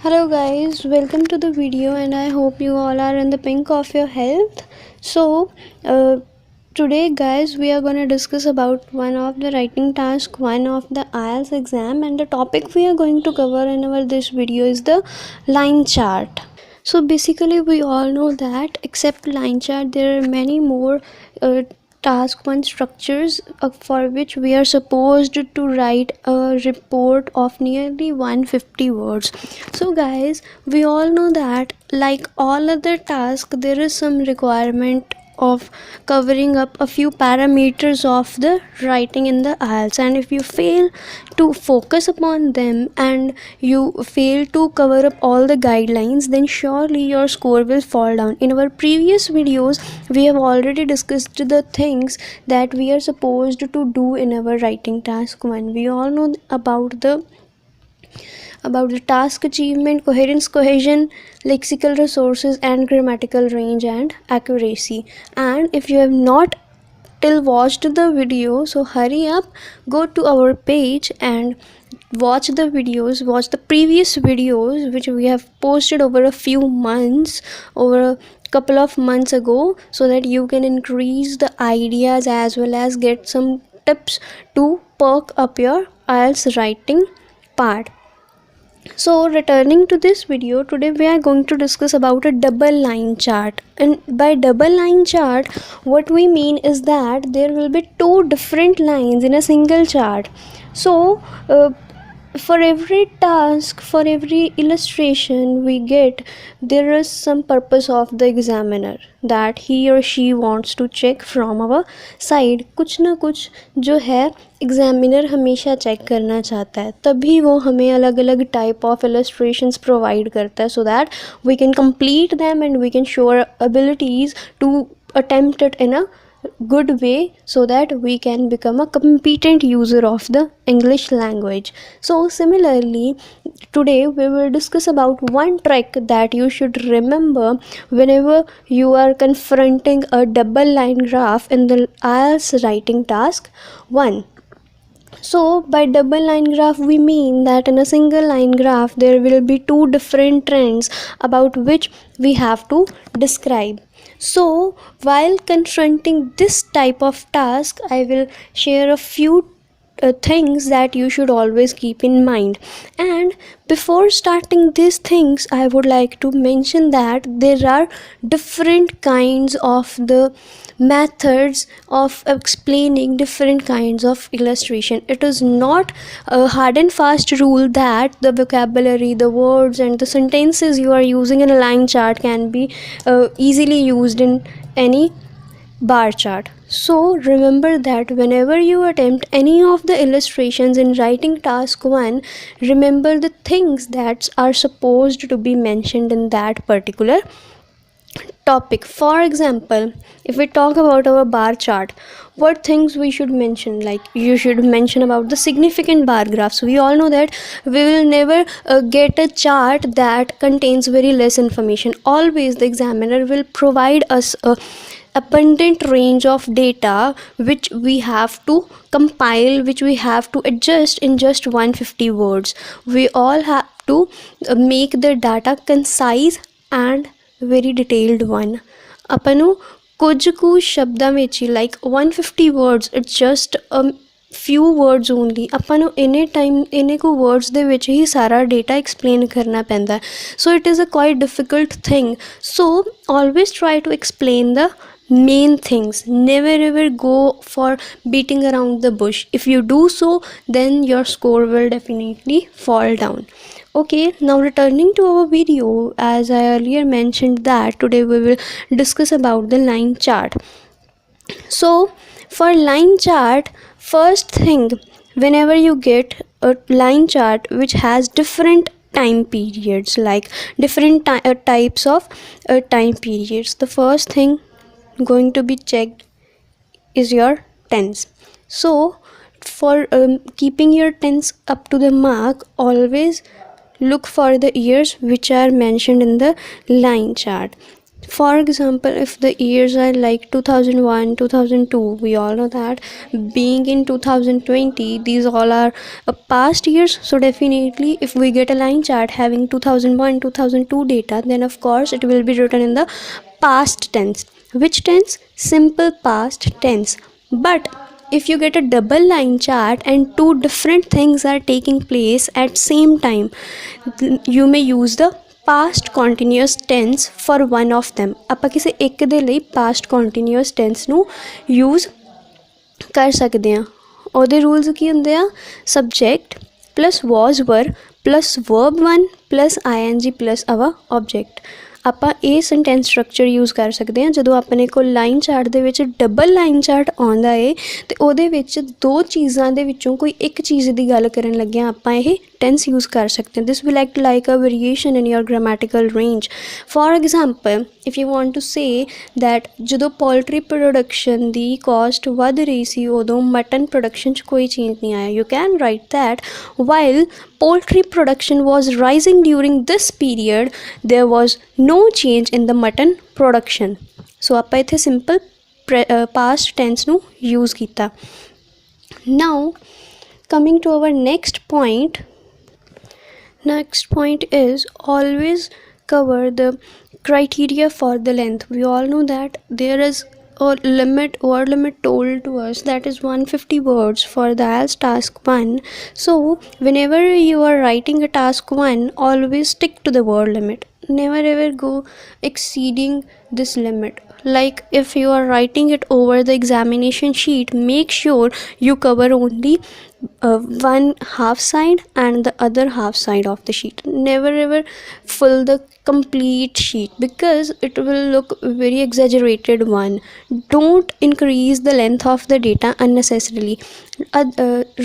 Hello guys, welcome to the video and I hope you all are in the pink of your health. So today guys we are going to discuss about one of the writing task, one of the Ielts exam, and the topic we are going to cover in our this video is the line chart. So basically we all know that except line chart there are many more task one structures for which we are supposed to write a report of nearly 150 words. So guys, we all know that like all other tasks there is some requirement of covering up a few parameters of the writing in the IELTS, and if you fail to focus upon them and you fail to cover up all the guidelines, then surely your score will fall down. In our previous videos we have already discussed the things that we are supposed to do in our writing task 1. We all know about the task achievement, coherence, cohesion, lexical resources, and grammatical range and accuracy. And if you have not till watched the video, so hurry up, go to our page and watch the videos, watch the previous videos which we have posted over a few months, over a couple of months ago, so that you can increase the ideas as well as get some tips to perk up your IELTS writing part. So returning to this video, today we are going to discuss about a double line chart. And by double line chart, what we mean is that there will be two different lines in a single chart. So for every task, for every illustration we get, there is some purpose of the examiner that he or she wants to check from our side. कुछ ना कुछ जो है examiner हमेशा check करना चाहता है, तभी वो हमें अलग अलग टाइप ऑफ इलस्ट्रेशंस प्रोवाइड करता है, so that we can complete them and we can show our abilities to attempt it in a good way, so that we can become a competent user of the English language. So similarly, today we will discuss about one trick that you should remember whenever you are confronting a double line graph in the IELTS writing task 1. So by double line graph we mean that in a single line graph there will be two different trends about which we have to describe. So while confronting this type of task, I will share a few things that you should always keep in mind. And before starting these things, I would like to mention that there are different kinds of the methods of explaining different kinds of illustration. It is not a hard and fast rule that the vocabulary, the words and the sentences you are using in a line chart can be easily used in any bar chart. So remember that whenever you attempt any of the illustrations in writing task 1, remember the things that are supposed to be mentioned in that particular topic. For example, if we talk about our bar chart, what things we should mention? Like you should mention about the significant bar graphs. We all know that we will never get a chart that contains very less information. Always the examiner will provide us a abundant range of data which we have to compile, which we have to adjust in just 150 words. We all have to make the data concise and very detailed one. अपनों कुछ कुछ शब्दां ਵਿੱਚ like 150 words, it's just a few words only. ਆਪਾਂ ਨੂੰ ਇਨੇ time ਇਨੇ ਕੁ words ਦੇ ਵਿੱਚ ਹੀ ਸਾਰਾ data explain ਕਰਨਾ ਪੈਂਦਾ, so it is a quite difficult thing. So always try to explain the main things. Never ever go for beating around the bush. If you do so, then your score will definitely fall down. Okay, now returning to our video, as I earlier mentioned that today we will discuss about the line chart. So for line chart, first thing, whenever you get a line chart which has different time periods, like different types of time periods, the first thing going to be checked is your tense. So for keeping your tense up to the mark, always look for the years which are mentioned in the line chart. For example, if the years are like 2001, 2002, we all know that being in 2020, these all are past years. So definitely if we get a line chart having 2001, 2002 data, then of course it will be written in the past tense. Which tense? Simple past tense. But if you get a double line chart and two different things are taking place at same time, you may use the past continuous tense for one of them. ਆਪਾਂ ਕਿਸੇ ਇੱਕ ਦੇ ਲਈ past continuous tense ਨੂੰ use ਕਰ ਸਕਦੇ ਹਾਂ। ਉਹਦੇ ਰੂਲਸ ਕੀ ਹੁੰਦੇ ਆ? Subject plus was were plus verb 1 plus ing plus our object। ਆਪਾਂ ਇਹ ਸੈਂਟੈਂਸ ਸਟਰਕਚਰ ਯੂਜ਼ ਕਰ ਸਕਦੇ ਹਾਂ ਜਦੋਂ ਆਪਣੇ ਕੋਲ ਲਾਈਨ ਚਾਰਟ ਦੇ ਵਿੱਚ ਡਬਲ ਲਾਈਨ ਚਾਰਟ ਆਉਂਦਾ ਏ ਅਤੇ ਉਹਦੇ ਵਿੱਚ ਦੋ ਚੀਜ਼ਾਂ ਦੇ ਵਿੱਚੋਂ ਕੋਈ ਇੱਕ ਚੀਜ਼ ਦੀ ਗੱਲ ਕਰਨ ਲੱਗਿਆਂ ਆਪਾਂ ਇਹ tense use कर सकते हैं। This will act like a variation in your grammatical range. For example, if you want to say that ਜਦੋਂ poultry production ਦੀ cost ਵੱਧ ਰਹੀ ਸੀ ਉਦੋਂ mutton production 'ਚ ਕੋਈ change ਨਹੀਂ ਆਇਆ, you can write that while poultry production was rising during this period there was no change in the mutton production। so ਆਪਾਂ ਇੱਥੇ simple past tense ਨੂੰ use ਕੀਤਾ। now coming to our next point is always cover the criteria for the length। we all know that there is a word limit told to us, that is 150 words for the Ielts task 1। so whenever you are writing a task 1, always stick to the word limit, never ever go exceeding this limit। like if you are writing it over the examination sheet, make sure you cover only one half side and the other half side of the sheet, never ever fill the complete sheet because it will look very exaggerated one। don't increase the length of the data unnecessarily।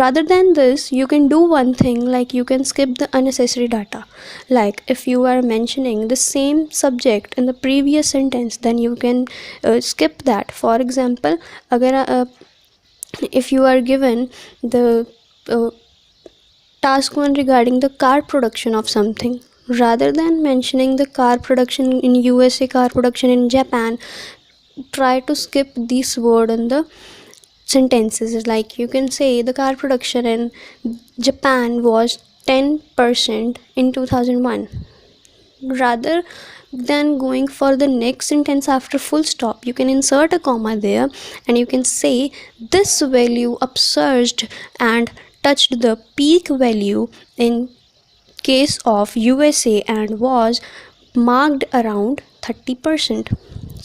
rather than this, you can do one thing, like you can skip the unnecessary data। like if you are mentioning the same subject in the previous sentence, then you can skip that। for example, agar if you are given the task 1 regarding the car production of something, rather than mentioning the car production in USA, car production in Japan, try to skip this word in the sentences। like you can say the car production in Japan was 10% in 2001। rather than going for the next sentence after full stop, you can insert a comma there and you can say this value upsurged and touched the peak value in case of USA and was marked around 30%।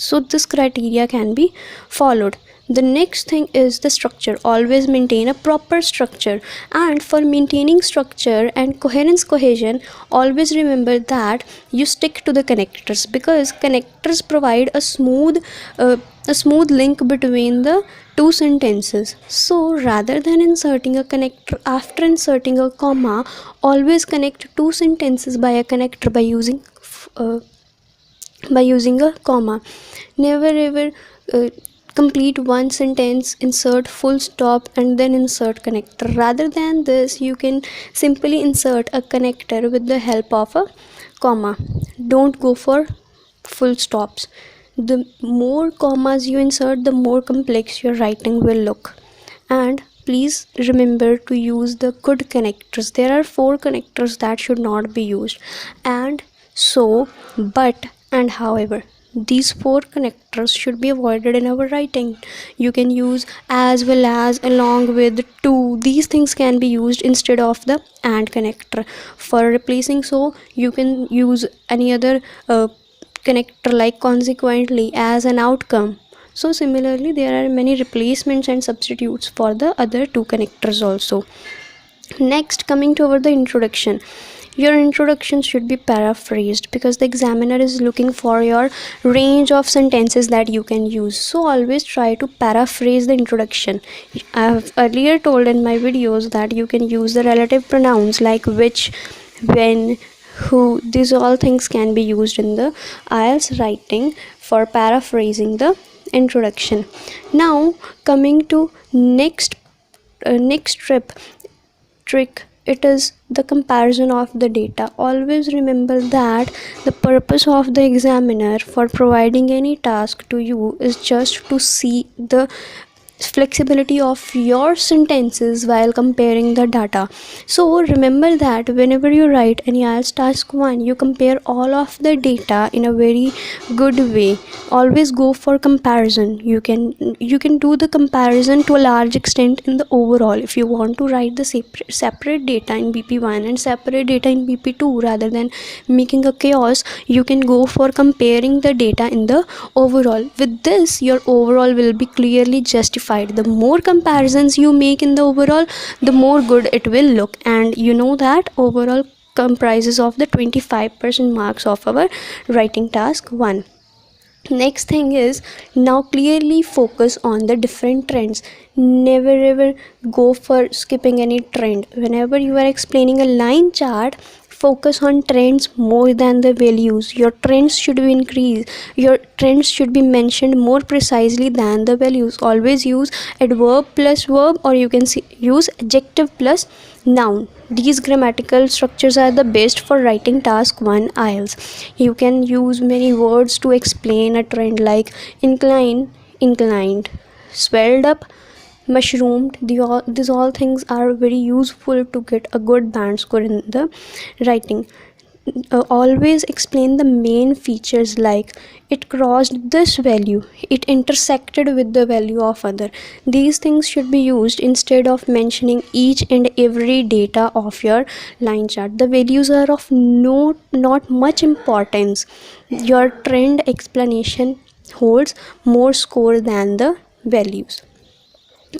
so this criteria can be followed। the next thing is the structure। always maintain a proper structure, and for maintaining structure and cohesion, always remember that you stick to the connectors because connectors provide a smooth link between the two sentences। so rather than inserting a connector after inserting a comma, always connect two sentences by a connector by using a comma। never ever complete one sentence, insert full stop and then insert connector। rather than this, you can simply insert a connector with the help of a comma। don't go for full stops। the more commas you insert, the more complex your writing will look। and please remember to use the good connectors। there are 4 connectors that should not be used: and, so, but, and however। these 4 connectors should be avoided in our writing। you can use as well as, along with, to, these things can be used instead of the and connector। for replacing, so you can use any other connector like consequently, as, an outcome। so similarly there are many replacements and substitutes for the other 2 connectors also। next, coming to the introduction, your introduction should be paraphrased because the examiner is looking for your range of sentences that you can use। so always try to paraphrase the introduction। I have earlier told in my videos that you can use the relative pronouns like which, when, who, these all things can be used in the Ielts writing for paraphrasing the introduction। now coming to next trick it is the comparison of the data. Always remember that the purpose of the examiner for providing any task to you is just to see the flexibility of your sentences while comparing the data. So remember that whenever you write any IELTS task 1, you compare all of the data in a very good way. Always go for comparison. You can do the comparison to a large extent in the overall. If you want to write the separate data in BP1 and separate data in BP2 rather than making a chaos, you can go for comparing the data in the overall. With this, your overall will be clearly justified. The more comparisons you make in the overall, the more good it will look. And you know that overall comprises of the 25% marks of our writing task 1. Next thing is, now clearly focus on the different trends. Never ever go for skipping any trend. Whenever you are explaining a line chart, focus on trends more than the values. Your trends should be increased. Your trends should be mentioned more precisely than the values. Always use adverb plus verb, or you can use adjective plus noun. These grammatical structures are the best for writing task 1 IELTS. You can use many words to explain a trend like incline, inclined, swelled up, mushroomed. These all things are very useful to get a good band score in the writing. Always explain the main features like it crossed this value, it intersected with the value of other. These things should be used instead of mentioning each and every data of your line chart. The values are of not much importance. Your trend explanation holds more score than the values.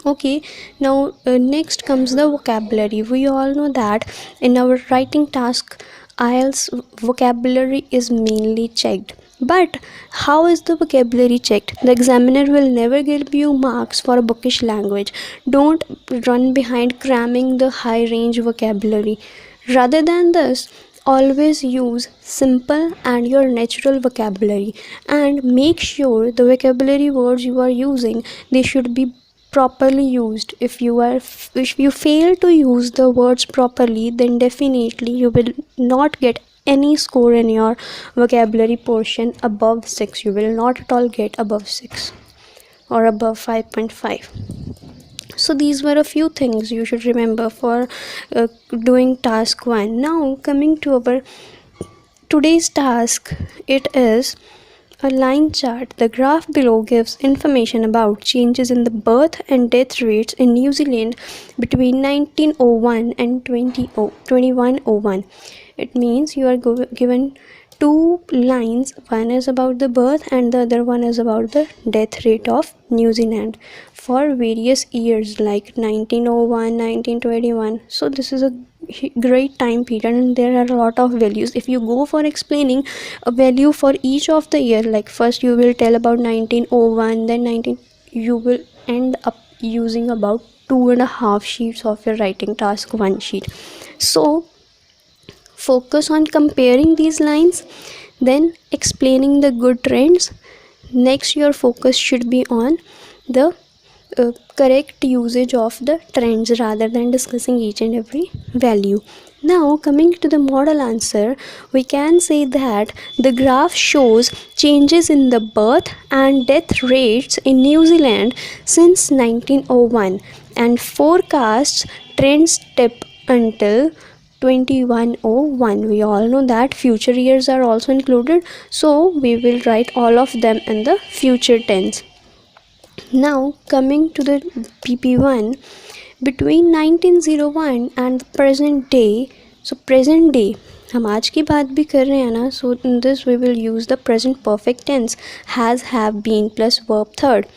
Okay, now next comes the vocabulary. We all know that in our writing task IELTS vocabulary is mainly checked. But how is the vocabulary checked? The examiner will never give you marks for a bookish language. Don't run behind cramming the high range vocabulary. Rather than this, always use simple and your natural vocabulary, and make sure the vocabulary words you are using, they should be properly used. If you fail to use the words properly, then definitely you will not get any score in your vocabulary portion above 6. You will not at all get above 6 or above 5.5. So these were a few things you should remember for doing task 1. Now coming to our today's task, it is a line chart. The graph below gives information about changes in the birth and death rates in New Zealand between 1901 and 2101. It means you are given two lines. One is about the birth and the other one is about the death rate of New Zealand for various years like 1901, 1921. So this is a great time period, and there are a lot of values. If you go for explaining a value for each of the year, like first you will tell about 1901, then 19, you will end up using about 2.5 sheets of your writing task 1 sheet. So focus on comparing these lines, then explaining the good trends. Next, your focus should be on the correct usage of the trends rather than discussing each and every value. Now coming to the model answer, we can say that the graph shows changes in the birth and death rates in New Zealand since 1901 and forecasts trends step until 2101. We all know that future years are also included, so we will write all of them in the future tense. Now coming to the PP1, between 1901 and the present day. So present day, हम आज की बात भी कर रहे हैं ना, so in this we will use the present perfect tense, has, have, been plus verb third.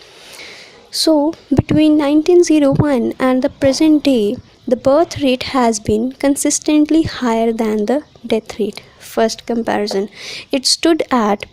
So between 1901 and the present day, the birth rate has been consistently higher than the death rate. First comparison, it stood at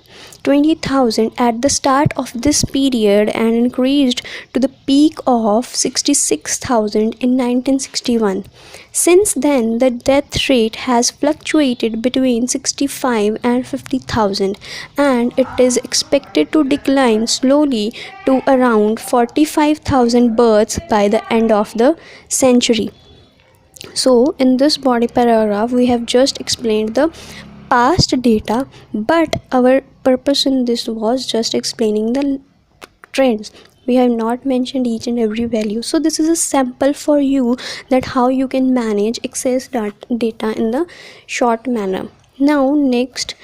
20,000 at the start of this period and increased to the peak of 66,000 in 1961. Since then, the death rate has fluctuated between 65 and 50,000, and it is expected to decline slowly to around 45,000 births by the end of the century. So in this body paragraph we have just explained the past data, but our purpose in this was just explaining the trends. We have not mentioned each and every value, so this is a sample for you that how you can manage excess data in the short manner. Now next,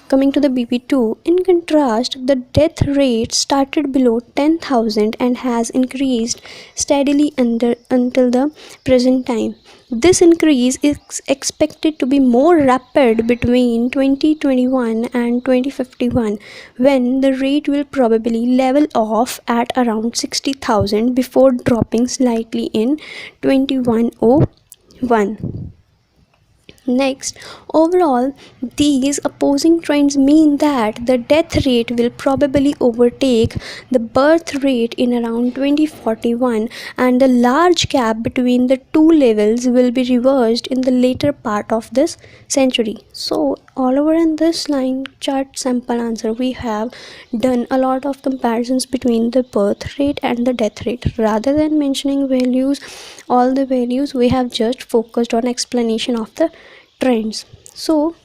coming to the BP2, in contrast, the death rate started below 10,000 and has increased steadily until the present time. This increase is expected to be more rapid between 2021 and 2051, when the rate will probably level off at around 60,000 before dropping slightly in 2101. Next, overall, these opposing trends mean that the death rate will probably overtake the birth rate in around 2041, and the large gap between the two levels will be reversed in the later part of this century. So, all over in this line chart sample answer, we have done a lot of comparisons between the birth rate and the death rate. Rather than mentioning values, all the values, we have just focused on explanation of the trends. So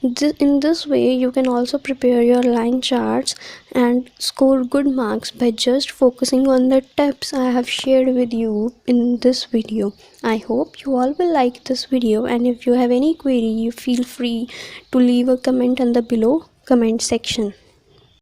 in this way you can also prepare your line charts and score good marks by just focusing on the tips I have shared with you in this video. I hope you all will like this video, and if you have any query, you feel free to leave a comment on the below comment section.